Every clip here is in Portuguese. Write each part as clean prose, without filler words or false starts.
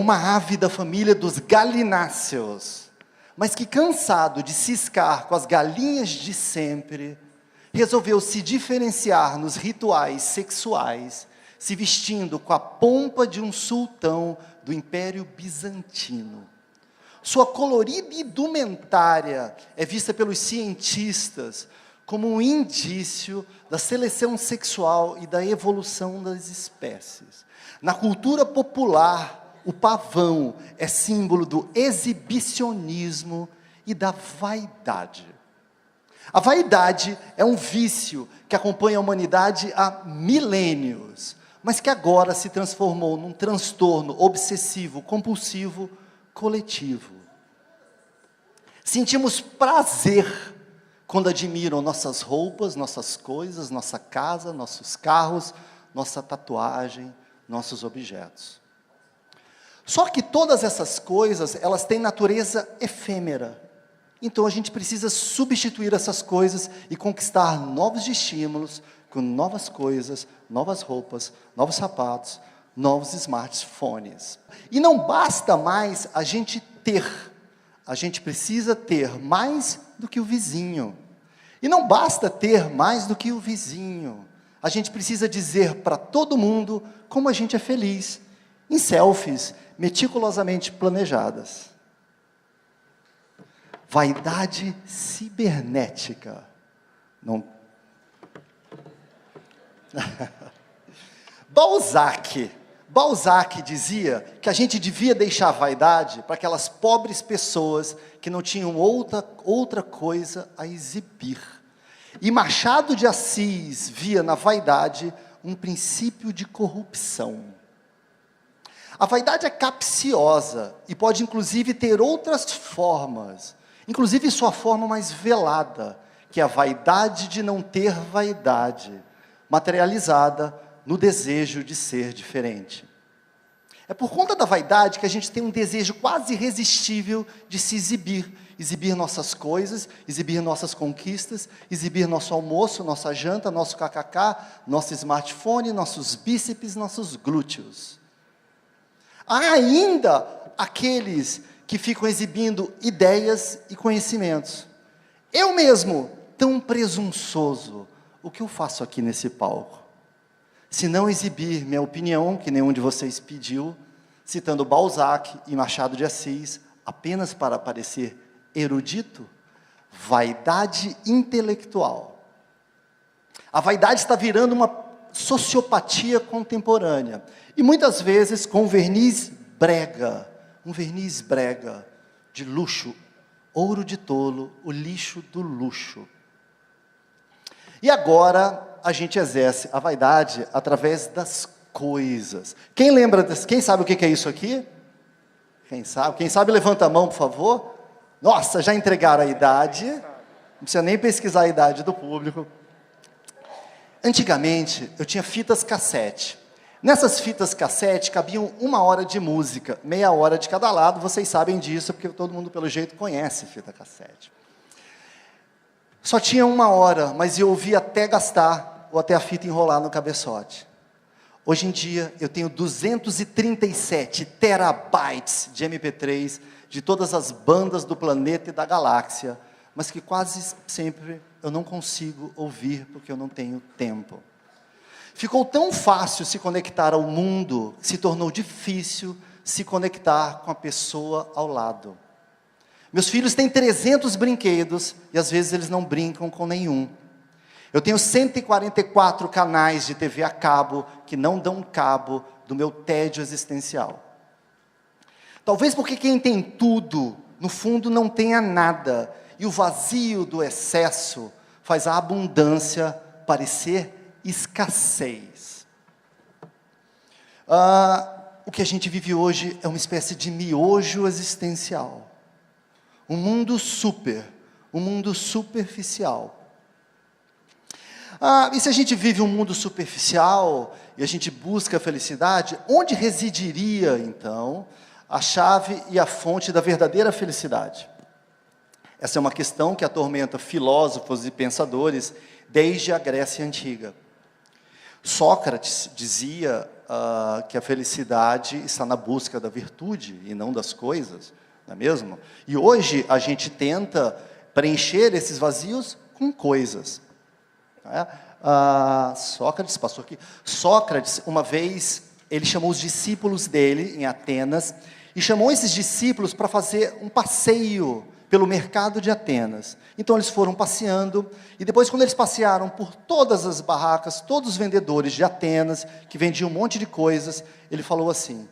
uma ave da família dos galináceos, mas que, cansado de ciscar com as galinhas de sempre, resolveu se diferenciar nos rituais sexuais, se vestindo com a pompa de um sultão do Império Bizantino. Sua colorida indumentária é vista pelos cientistas como um indício da seleção sexual e da evolução das espécies. Na cultura popular, o pavão é símbolo do exibicionismo e da vaidade. A vaidade é um vício que acompanha a humanidade há milênios, mas que agora se transformou num transtorno obsessivo-compulsivo coletivo. Sentimos prazer quando admiram nossas roupas, nossas coisas, nossa casa, nossos carros, nossa tatuagem, nossos objetos. Só que todas essas coisas, elas têm natureza efêmera. Então a gente precisa substituir essas coisas e conquistar novos estímulos com novas coisas, novas roupas, novos sapatos, novos smartphones. E não basta mais a gente ter, a gente precisa ter mais do que o vizinho. E não basta ter mais do que o vizinho. A gente precisa dizer para todo mundo como a gente é feliz, em selfies meticulosamente planejadas. Vaidade cibernética. Não. Balzac dizia que a gente devia deixar a vaidade para aquelas pobres pessoas que não tinham outra coisa a exibir. E Machado de Assis via na vaidade um princípio de corrupção. A vaidade é capciosa e pode inclusive ter outras formas, inclusive sua forma mais velada, que é a vaidade de não ter vaidade, materializada no desejo de ser diferente. É por conta da vaidade que a gente tem um desejo quase irresistível de se exibir nossas coisas, exibir nossas conquistas, exibir nosso almoço, nossa janta, nosso kkk, nosso smartphone, nossos bíceps, nossos glúteos. Há ainda aqueles que ficam exibindo ideias e conhecimentos. Eu mesmo, tão presunçoso, o que eu faço aqui nesse palco? Se não exibir minha opinião, que nenhum de vocês pediu, citando Balzac e Machado de Assis, apenas para parecer erudito, vaidade intelectual. A vaidade está virando uma sociopatia contemporânea, e muitas vezes com um verniz brega de luxo, ouro de tolo, o lixo do luxo. E agora a gente exerce a vaidade através das coisas. Quem lembra, quem sabe o que é isso aqui? Quem sabe levanta a mão, por favor. Nossa, já entregaram a idade, não precisa nem pesquisar a idade do público. Antigamente, eu tinha fitas cassete. Nessas fitas cassete cabiam 1 hora de música, meia hora de cada lado, vocês sabem disso, porque todo mundo pelo jeito conhece fita cassete. Só tinha 1 hora, mas eu ouvia até gastar, ou até a fita enrolar no cabeçote. Hoje em dia, eu tenho 237 terabytes de MP3, de todas as bandas do planeta e da galáxia, mas que quase sempre eu não consigo ouvir, porque eu não tenho tempo. Ficou tão fácil se conectar ao mundo, que se tornou difícil se conectar com a pessoa ao lado. Meus filhos têm 300 brinquedos, e às vezes eles não brincam com nenhum. Eu tenho 144 canais de TV a cabo, que não dão cabo do meu tédio existencial. Talvez porque quem tem tudo, no fundo não tenha nada, e o vazio do excesso faz a abundância parecer escassez. O que a gente vive hoje é uma espécie de miojo existencial. Um mundo superficial. E se a gente vive um mundo superficial, e a gente busca a felicidade, onde residiria, então, a chave e a fonte da verdadeira felicidade? Essa é uma questão que atormenta filósofos e pensadores desde a Grécia Antiga. Sócrates dizia que a felicidade está na busca da virtude e não das coisas, não é mesmo? E hoje a gente tenta preencher esses vazios com coisas. Sócrates, passou aqui. Sócrates, uma vez, ele chamou os discípulos dele, em Atenas, e chamou esses discípulos para fazer um passeio pelo mercado de Atenas. Então eles foram passeando, e depois quando eles passearam por todas as barracas, todos os vendedores de Atenas, que vendiam um monte de coisas, ele falou assim: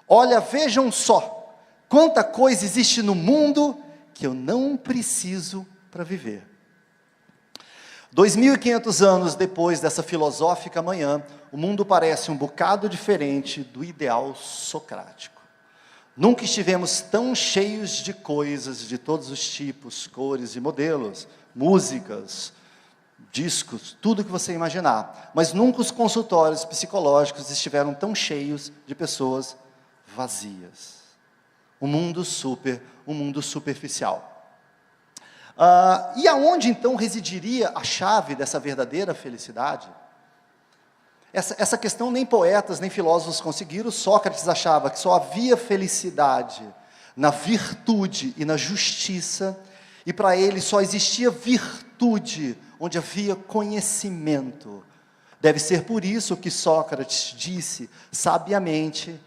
olha, vejam só, quanta coisa existe no mundo que eu não preciso para viver. 2.500 anos depois dessa filosófica manhã, o mundo parece um bocado diferente do ideal socrático. Nunca estivemos tão cheios de coisas de todos os tipos, cores e modelos, músicas, discos, tudo que você imaginar. Mas nunca os consultórios psicológicos estiveram tão cheios de pessoas vazias. Um mundo superficial. E aonde então residiria a chave dessa verdadeira felicidade? Essa questão nem poetas, nem filósofos conseguiram. Sócrates achava que só havia felicidade na virtude e na justiça, e para ele só existia virtude onde havia conhecimento. Deve ser por isso que Sócrates disse, sabiamente,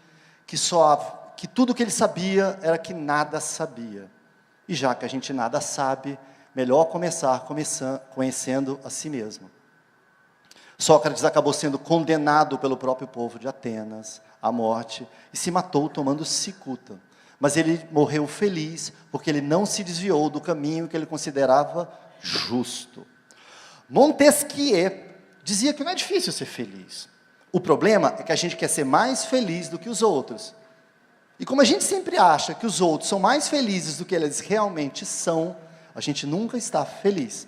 que tudo que ele sabia era que nada sabia. E já que a gente nada sabe, melhor começar conhecendo a si mesmo. Sócrates acabou sendo condenado pelo próprio povo de Atenas à morte e se matou tomando cicuta. Mas ele morreu feliz porque ele não se desviou do caminho que ele considerava justo. Montesquieu dizia que não é difícil ser feliz. O problema é que a gente quer ser mais feliz do que os outros. E como a gente sempre acha que os outros são mais felizes do que eles realmente são, a gente nunca está feliz.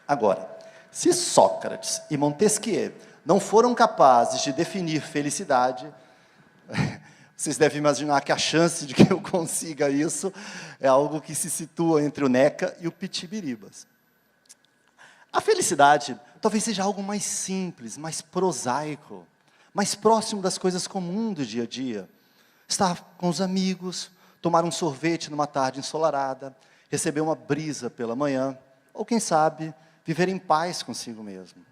Agora, se Sócrates e Montesquieu não foram capazes de definir felicidade, vocês devem imaginar que a chance de que eu consiga isso é algo que se situa entre o Neca e o Pitibiribas. A felicidade talvez seja algo mais simples, mais prosaico, mais próximo das coisas comuns do dia a dia. Estar com os amigos, tomar um sorvete numa tarde ensolarada, receber uma brisa pela manhã, ou quem sabe, viver em paz consigo mesmo.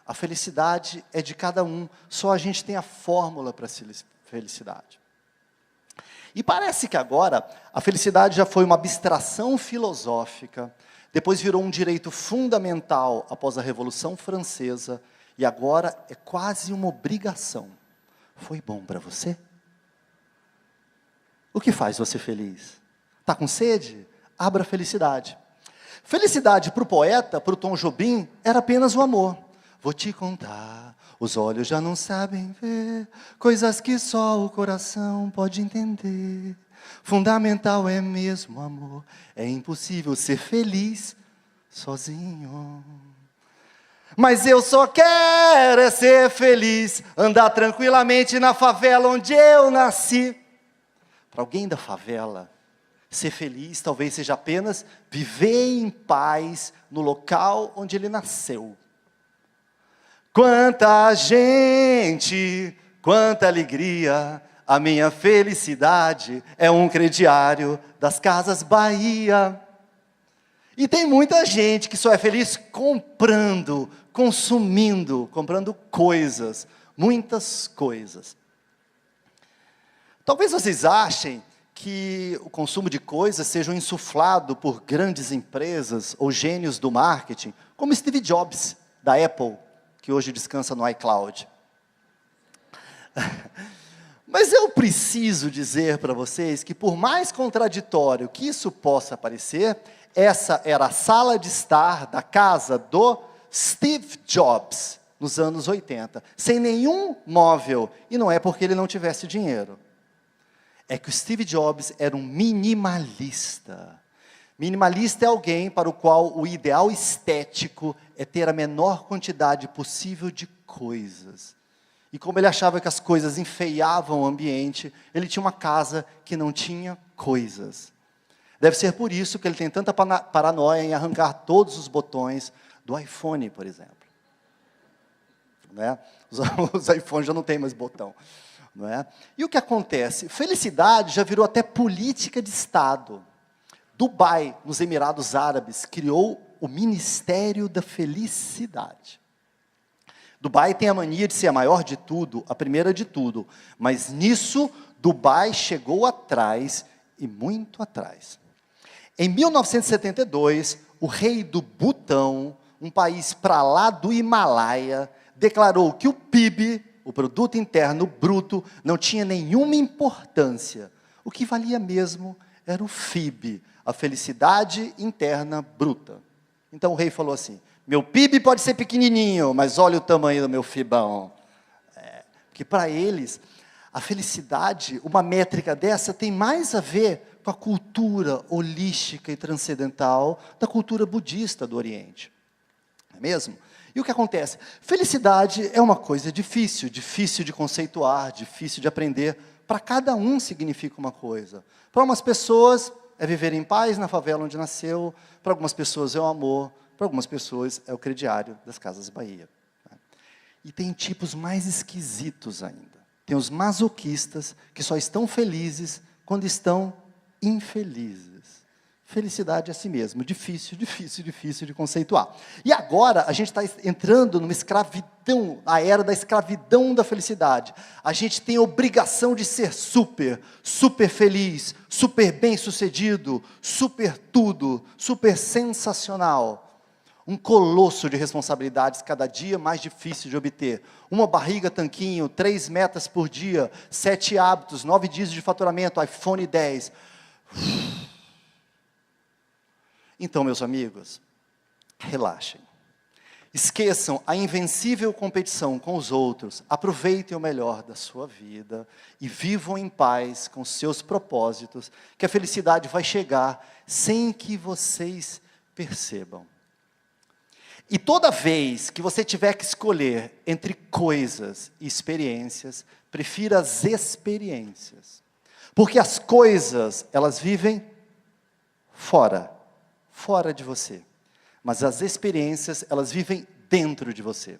A felicidade é de cada um, só a gente tem a fórmula para a felicidade. E parece que agora, a felicidade já foi uma abstração filosófica, depois virou um direito fundamental após a Revolução Francesa, e agora é quase uma obrigação. Foi bom para você? O que faz você feliz? Está com sede? Abra a felicidade. Felicidade para o poeta, para o Tom Jobim, era apenas o amor. Vou te contar, os olhos já não sabem ver, coisas que só o coração pode entender. Fundamental é mesmo o amor, é impossível ser feliz sozinho. Mas eu só quero é ser feliz, andar tranquilamente na favela onde eu nasci. Para alguém da favela, ser feliz talvez seja apenas viver em paz no local onde ele nasceu. Quanta gente, quanta alegria, a minha felicidade é um crediário das Casas Bahia. E tem muita gente que só é feliz comprando, consumindo, comprando coisas, muitas coisas. Talvez vocês achem que o consumo de coisas seja insuflado por grandes empresas ou gênios do marketing, como Steve Jobs, da Apple, que hoje descansa no iCloud. Mas eu preciso dizer para vocês que, por mais contraditório que isso possa parecer, essa era a sala de estar da casa do Steve Jobs, nos anos 80, sem nenhum móvel, e não é porque ele não tivesse dinheiro. É que o Steve Jobs era um minimalista. Minimalista é alguém para o qual o ideal estético é ter a menor quantidade possível de coisas. E como ele achava que as coisas enfeiavam o ambiente, ele tinha uma casa que não tinha coisas. Deve ser por isso que ele tem tanta paranoia em arrancar todos os botões do iPhone, por exemplo. não é? Os iPhones já não tem mais botão, não é? E o que acontece? Felicidade já virou até política de Estado. Dubai, nos Emirados Árabes, criou o Ministério da Felicidade. Dubai tem a mania de ser a maior de tudo, a primeira de tudo, mas nisso Dubai chegou atrás, e muito atrás. Em 1972, o rei do Butão, um país para lá do Himalaia, declarou que o PIB, o Produto Interno Bruto, não tinha nenhuma importância. O que valia mesmo era o FIB, a Felicidade Interna Bruta. Então o rei falou assim, meu PIB pode ser pequenininho, mas olha o tamanho do meu FIBão. Porque para eles, a felicidade, uma métrica dessa, tem mais a ver com a cultura holística e transcendental da cultura budista do Oriente. Não é mesmo? E o que acontece? Felicidade é uma coisa difícil de conceituar, difícil de aprender. Para cada um significa uma coisa. Para umas pessoas é viver em paz na favela onde nasceu, para algumas pessoas é o amor, para algumas pessoas é o crediário das Casas Bahia. E tem tipos mais esquisitos ainda. Tem os masoquistas que só estão felizes quando estão infelizes. Felicidade é assim mesmo, difícil de conceituar. E agora a gente está entrando numa escravidão, a era da escravidão da felicidade. A gente tem a obrigação de ser super feliz, super bem sucedido, super tudo, super sensacional. Um colosso de responsabilidades cada dia mais difícil de obter. Uma barriga tanquinho, 3 metas por dia, 7 hábitos, 9 dias de faturamento, iPhone 10. Então, meus amigos, relaxem. Esqueçam a invencível competição com os outros, aproveitem o melhor da sua vida e vivam em paz com seus propósitos, que a felicidade vai chegar sem que vocês percebam. E toda vez que você tiver que escolher entre coisas e experiências, prefira as experiências. Porque as coisas, elas vivem fora de você. Mas as experiências, elas vivem dentro de você.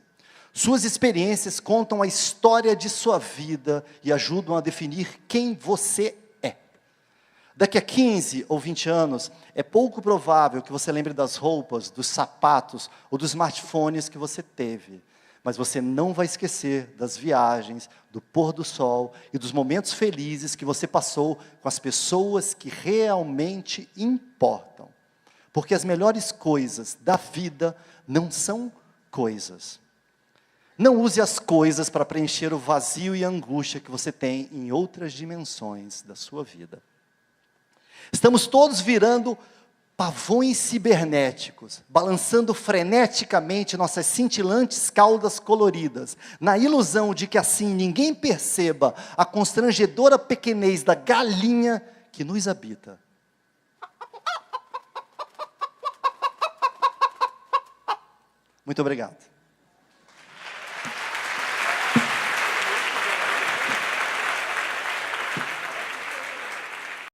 Suas experiências contam a história de sua vida e ajudam a definir quem você é. Daqui a 15 ou 20 anos, é pouco provável que você lembre das roupas, dos sapatos ou dos smartphones que você teve. Mas você não vai esquecer das viagens, do pôr do sol e dos momentos felizes que você passou com as pessoas que realmente importam. Porque as melhores coisas da vida não são coisas. Não use as coisas para preencher o vazio e a angústia que você tem em outras dimensões da sua vida. Estamos todos virando pavões cibernéticos, balançando freneticamente nossas cintilantes caudas coloridas, na ilusão de que assim ninguém perceba a constrangedora pequenez da galinha que nos habita. Muito obrigado.